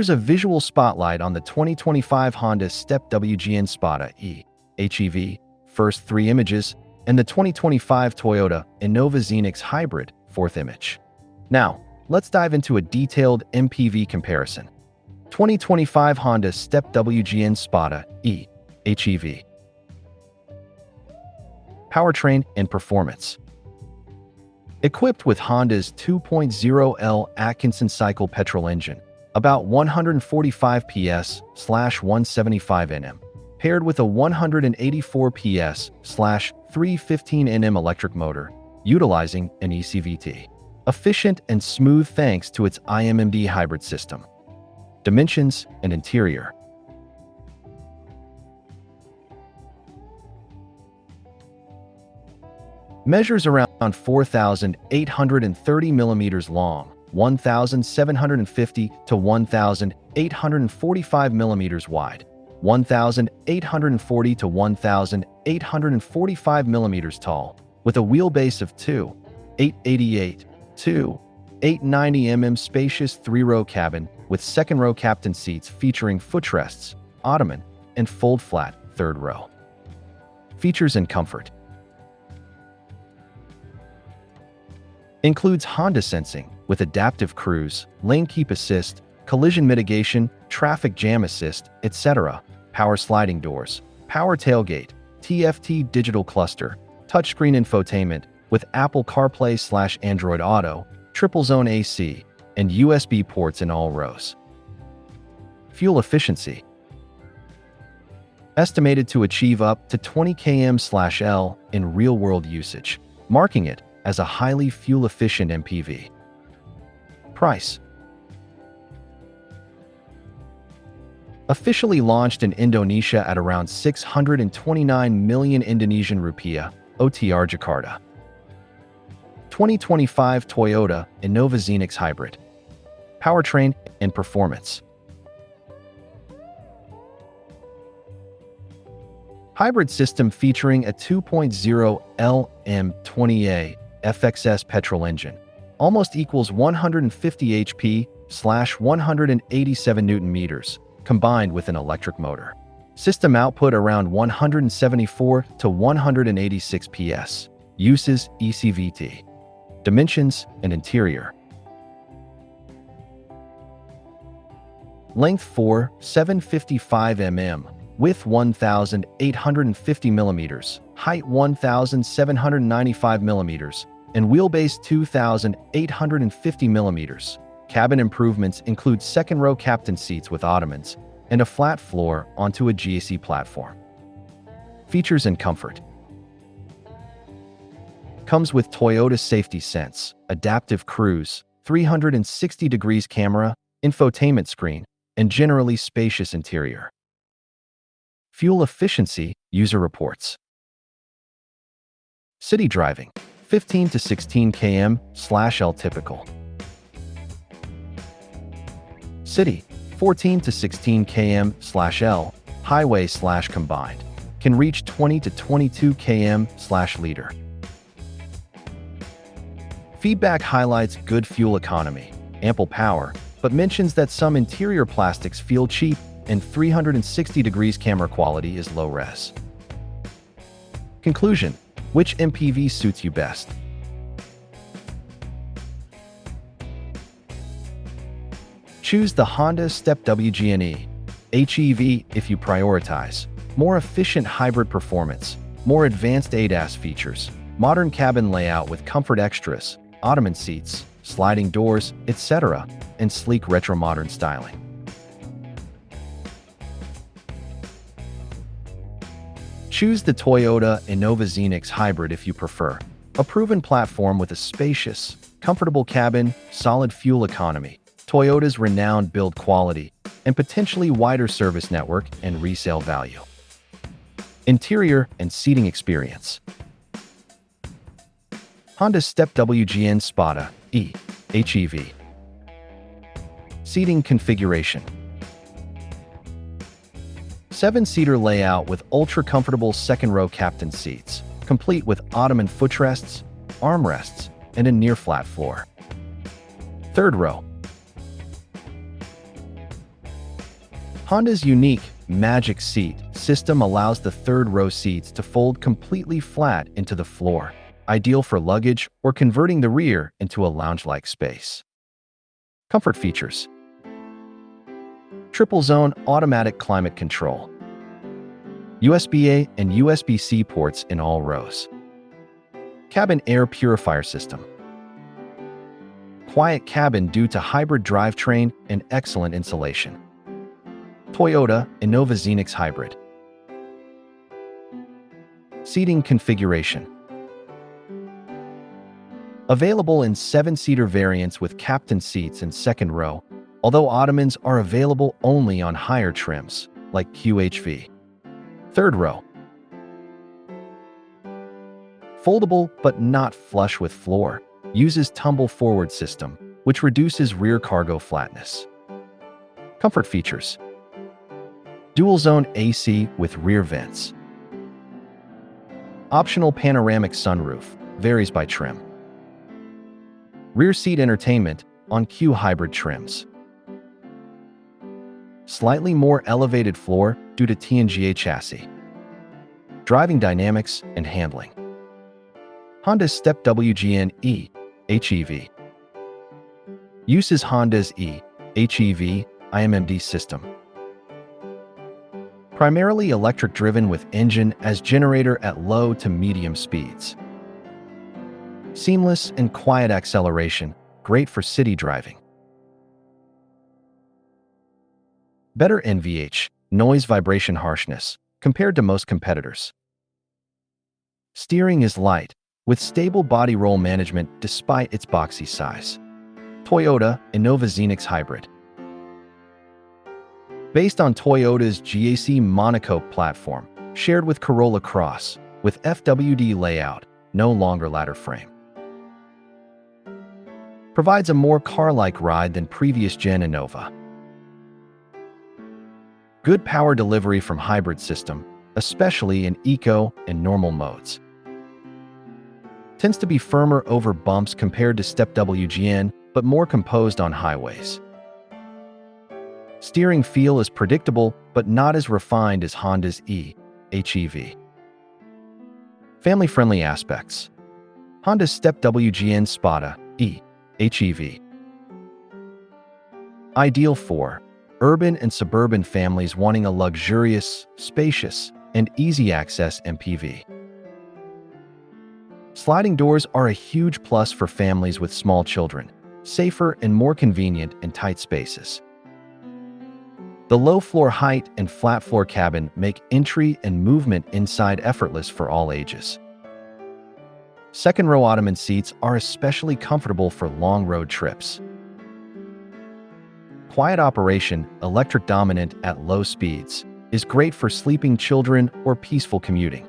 Here's a visual spotlight on the 2025 Honda Step WGN-Spada-e HEV, first 3 images, and the 2025 Toyota-Innova-Zenix-Hybrid, 4th image. Now, let's dive into a detailed MPV comparison. 2025 Honda Step WGN-Spada-e HEV. Powertrain and performance. Equipped with Honda's 2.0L Atkinson cycle petrol engine, about 145 PS/175 Nm, paired with a 184 PS/315 Nm electric motor, utilizing an ECVT. Efficient and smooth thanks to its iMMD hybrid system. Dimensions and interior. Measures around 4,830 millimeters long, 1,750 to 1,845 millimeters wide, 1,840 to 1,845 millimeters tall, with a wheelbase of 2,888 to 890 mm, spacious 3-row cabin with second-row captain seats featuring footrests, ottoman, and fold-flat 3rd row. Features and comfort. Includes Honda sensing with adaptive cruise, lane keep assist, collision mitigation, traffic jam assist, etc., power sliding doors, power tailgate, TFT digital cluster, touchscreen infotainment with Apple CarPlay/Android Auto, triple zone AC, and USB ports in all rows. Fuel efficiency. Estimated to achieve up to 20 km/L in real-world usage, marking it as a highly fuel-efficient MPV. Price. Officially launched in Indonesia at around 629 million Indonesian rupiah, OTR Jakarta. 2025 Toyota-Innova-Zenix-Hybrid. Powertrain and performance. Hybrid system featuring a 2.0 LM20A FXS petrol engine, almost equals 150 HP/187 Nm, combined with an electric motor. System output around 174 to 186 PS. Uses ECVT. Dimensions and interior. Length 4,755 mm, width 1,850 mm, height 1,795 mm, and wheelbase 2,850 mm. Cabin improvements include second-row captain seats with ottomans and a flat floor onto a GSE platform. Features and comfort. Comes with Toyota Safety Sense, adaptive cruise, 360 degrees camera, infotainment screen, and generally spacious interior. Fuel efficiency, user reports. City driving, 15 to 16 km/L typical. City, 14 to 16 km/L, highway/combined, can reach 20 to 22 km/liter. Feedback highlights good fuel economy, ample power, but mentions that some interior plastics feel cheap and 360 degrees camera quality is low res. Conclusion: which MPV suits you best? Choose the Honda Step WGN-E HEV if you prioritize more efficient hybrid performance, more advanced ADAS features, modern cabin layout with comfort extras, ottoman seats, sliding doors, etc., and sleek retro-modern styling. Choose the Toyota-Innova-Zenix-Hybrid if you prefer, a proven platform with a spacious, comfortable cabin, solid fuel economy, Toyota's renowned build quality, and potentially wider service network and resale value. Interior and seating experience. Honda Step WGN-Spada-e HEV. Seating configuration. 7-seater layout with ultra-comfortable second-row captain seats, complete with ottoman footrests, armrests, and a near-flat floor. 3rd row. Honda's unique Magic Seat system allows the third-row seats to fold completely flat into the floor, ideal for luggage or converting the rear into a lounge-like space. Comfort features: triple-zone automatic climate control, USB-A and USB-C ports in all rows, cabin air purifier system, quiet cabin due to hybrid drivetrain and excellent insulation, Toyota-Innova-Zenix-Hybrid. Seating configuration: available in 7-seater variants with captain seats and second row, although ottomans are available only on higher trims, like HEV. Third row: foldable but not flush with floor, uses tumble-forward system, which reduces rear cargo flatness. Comfort features: dual-zone AC with rear vents, optional panoramic sunroof, varies by trim, rear seat entertainment on Q hybrid trims, slightly more elevated floor due to TNGA chassis, driving dynamics and handling. Honda's Step WGN-E HEV uses Honda's HEV IMMD system, primarily electric-driven with engine as generator at low to medium speeds. Seamless and quiet acceleration, great for city driving. Better NVH, noise vibration harshness, compared to most competitors. Steering is light, with stable body roll management despite its boxy size. Toyota-Innova-Zenix-Hybrid. Based on Toyota's GAC monocoque platform, shared with Corolla Cross, with FWD layout, no longer ladder frame. Provides a more car-like ride than previous gen Innova. Good power delivery from hybrid system, especially in eco and normal modes. Tends to be firmer over bumps compared to Step WGN, but more composed on highways. Steering feel is predictable, but not as refined as Honda's HEV. Family-friendly aspects: Honda's Step WGN-Spada-e HEV. Ideal for urban and suburban families wanting a luxurious, spacious, and easy-access MPV. Sliding doors are a huge plus for families with small children, safer and more convenient in tight spaces. The low floor height and flat floor cabin make entry and movement inside effortless for all ages. Second-row ottoman seats are especially comfortable for long road trips. Quiet operation, electric dominant at low speeds, is great for sleeping children or peaceful commuting.